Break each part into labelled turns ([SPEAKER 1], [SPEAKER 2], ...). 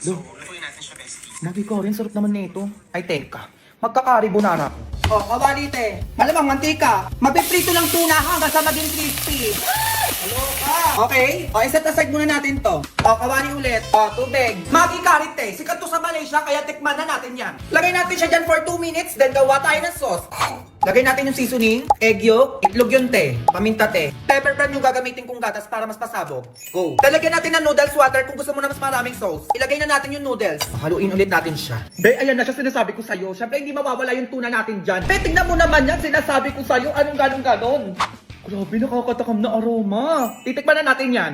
[SPEAKER 1] So, lutuin natin siya, bestie. Magiko rin, sarap naman nito. Ay, teka. Magkakarbonara ko.
[SPEAKER 2] O, kabalite. Malamang mantika. Magpiprito ng tuna hanggang sa maging crispy. Okay? O, iset aside muna natin to. O, kawali ulit. O, tubig. Maggi karite. Sikat to sa Malaysia, kaya tikman na natin yan. Lagay natin siya dyan for 2 minutes, then gawa tayo ng sauce. Lagay natin yung seasoning, egg yolk, itlog yung te, paminta te. Pepper brand yung gagamitin kong gatas para mas pasabog. Go. Talagyan natin ng noodles water kung gusto mo na mas maraming sauce. Ilagay na natin yung noodles. Haluin ulit natin siya. Be, ayan na siya sinasabi ko sa'yo. Siyempre hindi mawawala yung tuna natin dyan. Be, tingnan mo naman yan. Sinasabi ko sa'yo. Anong ganon? Grabe, nakakatakam na aroma. Titikman na natin yan.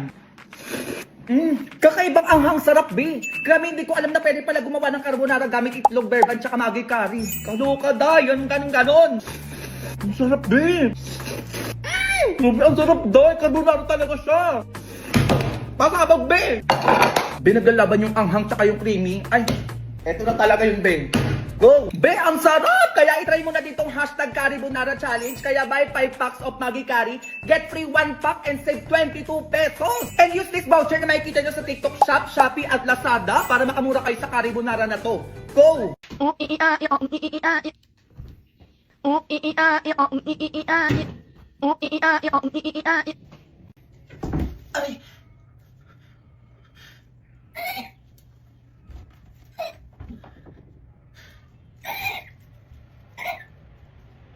[SPEAKER 2] Kakaibang anghang sarap, be. Grabe, hindi ko alam na pwede pala gumawa ng carbonara gamit itlog, berban, tsaka Maggi curry. Kaloka da, yan ganon. Ang sarap, be. Grabe, ang sarap da. Carbonara talaga siya. Pasabog, be. Binagalaban yung anghang tsaka yung creamy. Ay, eto na talaga yung be. Go! Be, ang sarap! Kaya itry mo na ditong hashtag Carbonara Challenge. Kaya buy 5 packs of Maggi Curry, get free 1 pack and save 22 pesos. And use this voucher na makikita nyo sa TikTok Shop, Shopee at Lazada para makamura kayo sa Carbonara na to. Go! Ay!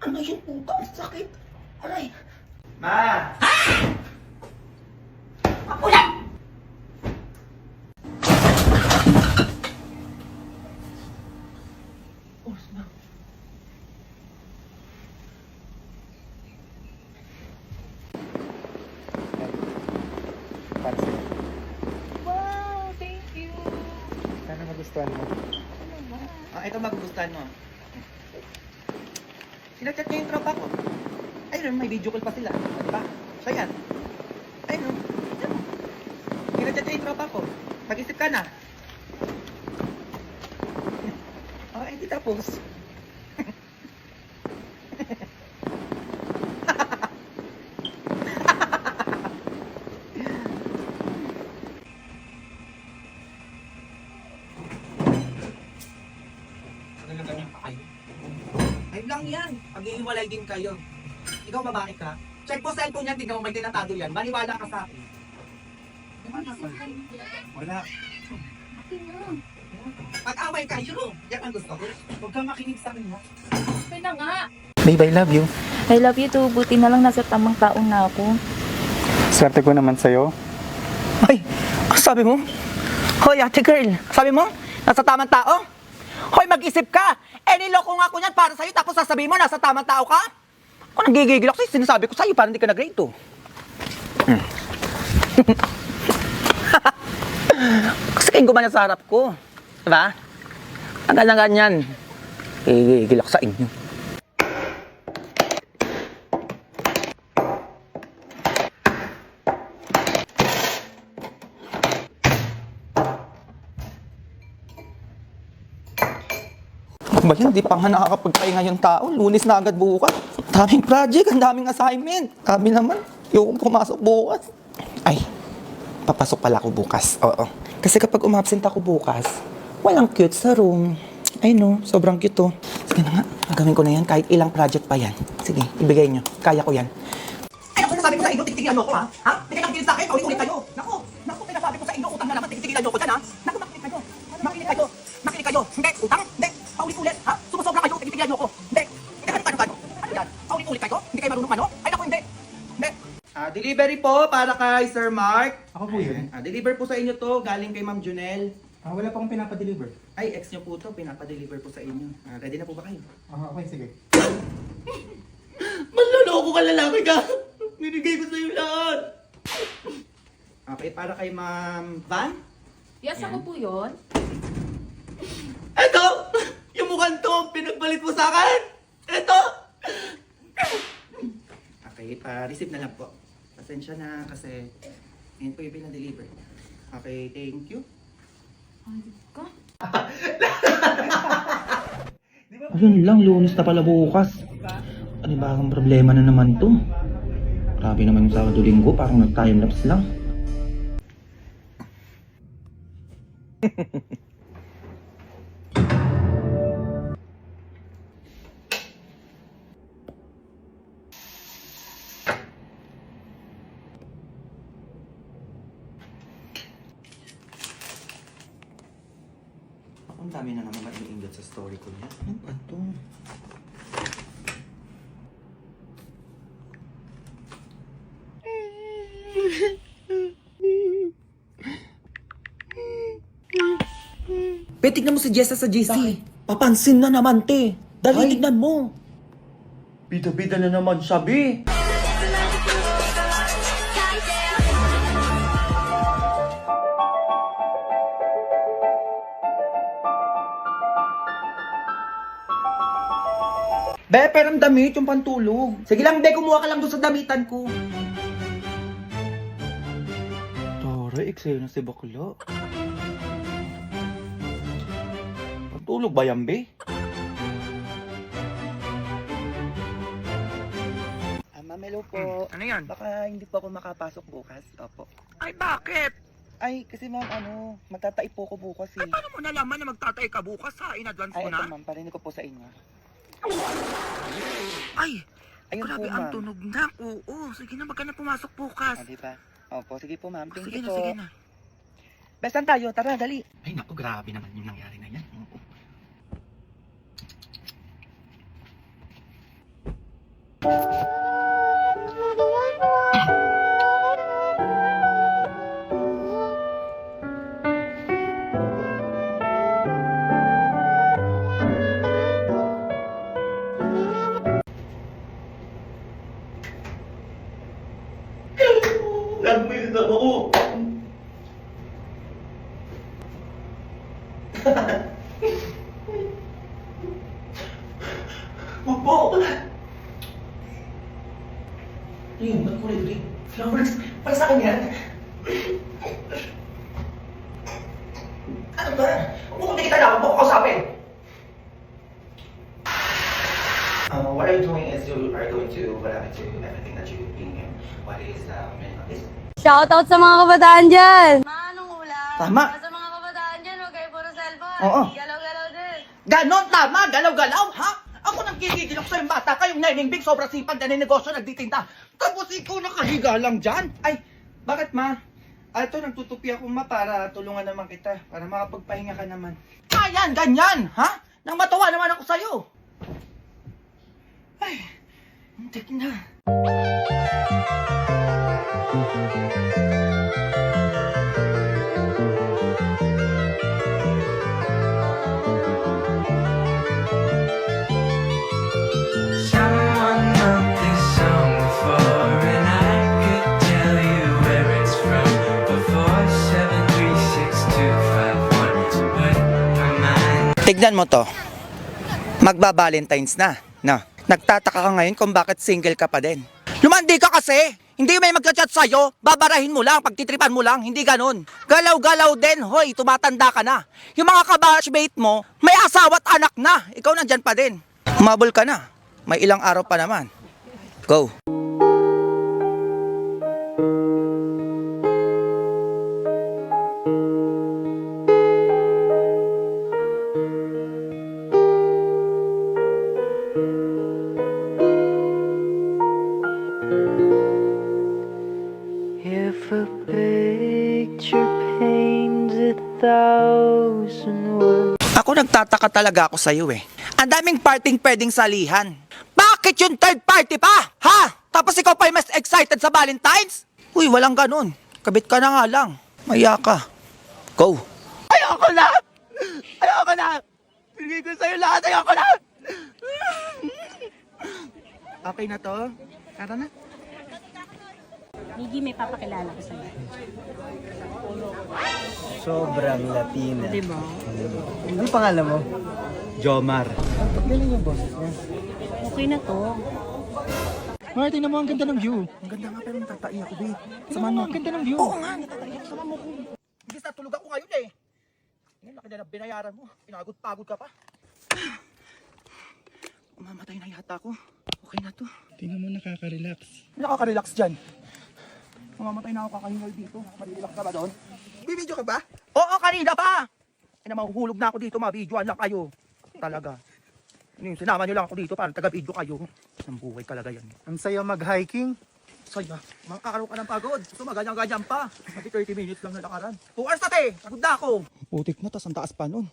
[SPEAKER 2] Ano yung puta? Ang sakit. Aray. Ma! Ako lang! Oras na.
[SPEAKER 3] Para sa'yo.
[SPEAKER 4] Wow, thank you.
[SPEAKER 3] Sana magustuhan mo.
[SPEAKER 4] Ano ba?
[SPEAKER 2] Ito magugustuhan mo. Sinachat niya yung tropa ko. Ayun, may video call pa sila. Diba? Siya yan. Ayun. Sinachat niya yung tropa ko. Mag-isip ka na. Hindi tapos.
[SPEAKER 1] Ganyan pa kayo.
[SPEAKER 2] Ayun lang yan. Pag-iiwalay din kayo. Ikaw babae ka. Check po cellphone yan. Tignan mo may tinatado yan. Maniwala ka sa akin.
[SPEAKER 1] Wala.
[SPEAKER 2] Pag-away kayo. Yan ang gusto ko.
[SPEAKER 1] Huwag kang makinig sa akin, ha?
[SPEAKER 4] Okay na nga.
[SPEAKER 3] Babe, I love you.
[SPEAKER 4] I love you too. Buti na lang nasa tamang taong na ako.
[SPEAKER 3] Swerte ko naman sa'yo.
[SPEAKER 2] Hoy, sabi mo? Hoy, ate girl. Sabi mo? Nasa tamang tao? Hoy, mag-isip ka. Niloko nga ako niyan para sa'yo tapos sasabihin mo nasa tamang tao ka? Ako nagigigil ako sa'yo. Sinasabi ko sa'yo para hindi ka nag-grade to. Kasi kayong gumanya sa harap ko. Diba? Ang ganyan-ganyan. Gigil ako sa inyo. Ba yan? Di pa nga nakakapagpahinga yung tao. Lunes na agad bukas. Ang daming project, ang daming assignment. Sabi naman, yung pumasok bukas. Ay, papasok pala ako bukas. Oo. Kasi kapag umabsent ako bukas, walang cute sa room. Ay no, sobrang cute to. Sige na nga, gagawin ko na yan kahit ilang project pa yan. Sige, ibigay nyo. Kaya ko yan. Ay, ako nasabi ko sa inyo, tigilan mo ako ha? Ha? Hindi kayo nakikinig sa akin, paulit-ulit kayo. Naku, pinasabi ko sa inyo, utang na naman, tigilan nyo ako dyan ha? Naku, makinig kayo. Makinig kayo. Hindi, utang, hindi. Paulit-ulit, ha? Sumusobra kayo, tigilan nyo ako. Hindi. Hindi kayo kano. Ano yan? Paulit-ulit kayo? Hindi kayo marunong ano? Ay, naku, hindi. Hindi. Delivery po para kay Sir Mark.
[SPEAKER 3] Ako po yun.
[SPEAKER 2] Deliver po sa inyo to, galing kay Ma'am Junel.
[SPEAKER 3] Wala pa akong pinapadeliver.
[SPEAKER 2] Ay, ex nyo po to, pinapadeliver po sa inyo. Ready na po ba kayo?
[SPEAKER 3] Okay, sige.
[SPEAKER 2] Manloloko ka, lalaki ka! Binigay ko sa'yo lahat! Okay, para kay Ma'am Van?
[SPEAKER 4] Yes, ako po yun.
[SPEAKER 2] Eto! Yung mukhang to, pinagbalik mo sa akin! Eto! Okay, receive na lang po. Pasensya na kasi ngayon po yung pinadeliver. Okay, thank you.
[SPEAKER 4] Ay, ka?
[SPEAKER 1] Ayun lang, Lunes na pala bukas. Ano ba ang problema na naman to? Grabe naman yung Sabado Linggo, parang nag-time lapse lang.
[SPEAKER 2] Ang dami na naman maiingat sa story ko niya. Ano ba ito? Pe, tignan mo si Jessa sa GC. Papansin na naman, te. Dali, tignan mo.
[SPEAKER 1] Bida-bida na naman sabi. Be, perang damit yung pantulog. Sige lang, be, kumuha ka lang doon sa damitan ko. Tara, eksena si bakla. Pantulog ba yan, be? Ma'am, hello po.
[SPEAKER 2] Ano yan?
[SPEAKER 1] Baka hindi po ako makapasok bukas. Opo.
[SPEAKER 2] Ay, bakit?
[SPEAKER 1] Ay, kasi ma'am, magtataip po ko bukas eh.
[SPEAKER 2] Paano mo nalaman na magtatay ka bukas ha? In advance
[SPEAKER 1] Ay,
[SPEAKER 2] mo
[SPEAKER 1] ito
[SPEAKER 2] na?
[SPEAKER 1] ma'am, parinig ko po sa inyo.
[SPEAKER 2] Ay,
[SPEAKER 1] Ayun
[SPEAKER 2] grabe
[SPEAKER 1] po,
[SPEAKER 2] ang
[SPEAKER 1] ma'am.
[SPEAKER 2] tunog na. Oo, sige na, magka na pumasok bukas.
[SPEAKER 1] Ah, di ba? Opo, sige po ma'am. Thank
[SPEAKER 2] Sige
[SPEAKER 1] you
[SPEAKER 2] na,
[SPEAKER 1] po.
[SPEAKER 2] sige na.
[SPEAKER 1] Bestan tayo, tara, dali.
[SPEAKER 2] Ay, naku, grabe naman yung nangyari na yan. Oo.
[SPEAKER 1] Nagmiss ako. Wag po. Ayun, ba't kulay green? Flowers, para sa kanya. Ano ba? Huwag mo kita na, huwag mo ko kausapin. What are you doing is you are going to whatever to everything that you bring in. What is meant of this?
[SPEAKER 5] Shoutout sa mga kabataan dyan! Manong ulam?
[SPEAKER 1] Tama.
[SPEAKER 5] Sa mga kabataan dyan, huwag kayo puro cellphone.
[SPEAKER 1] Oo.
[SPEAKER 5] Galaw-galaw din.
[SPEAKER 1] Ganon, tama, galaw-galaw, ha? Ako nang gigigilok sa'yo bata, kayong neneng big, sobra sipag na negosyo nagtitinda. Tapos ikaw nakahiga lang dyan. Ay, bakit ma? Ito, nagtutupi ako ma para tulungan naman kita, para makapagpahinga ka naman. Ayan, ganyan, ha? Nang matawa naman ako sa'yo. Ay, muntik na.
[SPEAKER 6] Someone wrote this song before, and I could tell you where it's from. Before 7362251, but my mind.
[SPEAKER 2] Tignan mo to. Magba-Valentine's na. No. Nagtataka ka ngayon kung bakit single ka pa din. Lumandi ka kasi! Hindi may magchat-chat sa'yo, babarahin mo lang, pagtitripan mo lang, hindi ganun. Galaw-galaw din, hoy, tumatanda ka na. Yung mga kabatchmate mo, may asawa at anak na, ikaw nandyan pa din. Humabol ka na, may ilang araw pa naman. Go.
[SPEAKER 6] If a picture paints 1,000 words.
[SPEAKER 2] Ako nagtataka talaga ako sa'yo eh. Ang daming parting pwedeng salihan. Bakit yung third party pa? Ha? Tapos ikaw pa yung mas excited sa Valentine's? Uy, walang ganun. Kabit ka na nga lang. Maya ka. Go. Ayoko na! Ayoko na! Bigay ko sa'yo lahat. Ayoko na! Okay na to? Tara na.
[SPEAKER 7] Miggy, may papakilala ko sa'yo.
[SPEAKER 3] Sobrang Latina.
[SPEAKER 7] Diba?
[SPEAKER 3] Ano pangalan mo?
[SPEAKER 1] Jomar.
[SPEAKER 3] Ba't galing yung boses niya?
[SPEAKER 7] Okay na to.
[SPEAKER 3] Martin, naman ang ganda ng view.
[SPEAKER 2] Ang ganda nga pero natatai ako, babe.
[SPEAKER 3] Samahan mo. Ang ganda ng view.
[SPEAKER 2] Oo nga, natatai ako. Samahan mo ko. Hindi na tulog ako ngayon eh. Ngayon, laki na binayaran mo. Pinagod-pagod ka pa. Umamatay na yata ako. Okay na to.
[SPEAKER 3] Tingnan mo, nakaka-relax.
[SPEAKER 2] Nakaka-relax dyan. Mamamatay na ako kakahingal dito. Marirelax ka ba doon? Bibidyo ka ba? Oo, kanina pa! Ay na mahuhulog na ako dito, mabidyoan lang kayo. Talaga. Ano yung sinama nyo lang ako dito para taga-video kayo. Ang buhay talaga yan.
[SPEAKER 3] Ang saya mag-hiking.
[SPEAKER 2] Saya, makakaraw ka ng pagod. Gusto maganyan-ganyan pa. Pati 30 minutes lang nalakaran. 2 hours na te! Pagod na ako.
[SPEAKER 3] Putik na, tas ang taas pa nun.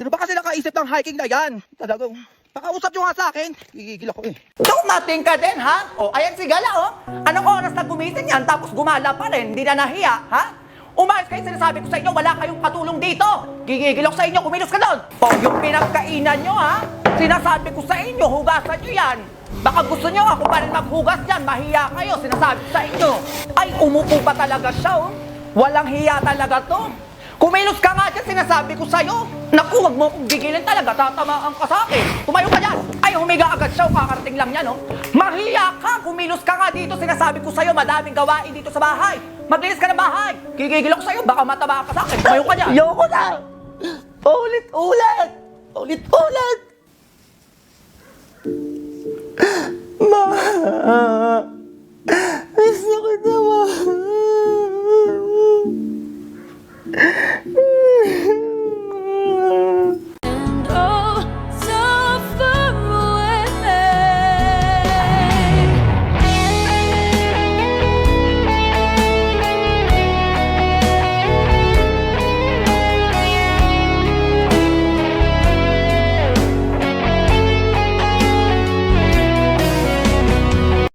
[SPEAKER 1] Sino ba kasi nakaisip ng hiking na yan? Talagang, pakausap nyo nga sa akin. Gigigil ako eh.
[SPEAKER 2] Dumating ka din, ha? O, ayan si Gala, oh. Anong oras na gumising yan, tapos gumala pa rin, hindi na nahiya, ha? Umayos kayo, sinasabi ko sa inyo, wala kayong katulong dito. Gigigil ako sa inyo, kumilos ka doon. O, yung pinagkainan nyo, ha? Sinasabi ko sa inyo, hugasan nyo yan. Baka gusto nyo ako pa rin maghugas dyan, mahiya kayo, sinasabi ko sa inyo. Ay, umupo pa talaga siya, oh. Walang hiya talaga to. Kumilos ka nga dyan, sinasabi ko sa'yo. Naku, wag mo akong gigilin talaga, tatamaan ka sa akin. Tumayo ka dyan. Ay, humiga agad siya, kakarating lang yan, oh. Mahiya ka, kumilos ka nga dito, sinasabi ko sa'yo, madaming gawain dito sa bahay. Maglinis ka ng bahay. Gigigil ako sa'yo, baka mataba ka sa akin. Tumayo ka dyan. Ayoko na. Ulit-ulit. Ulit-ulit. Ma.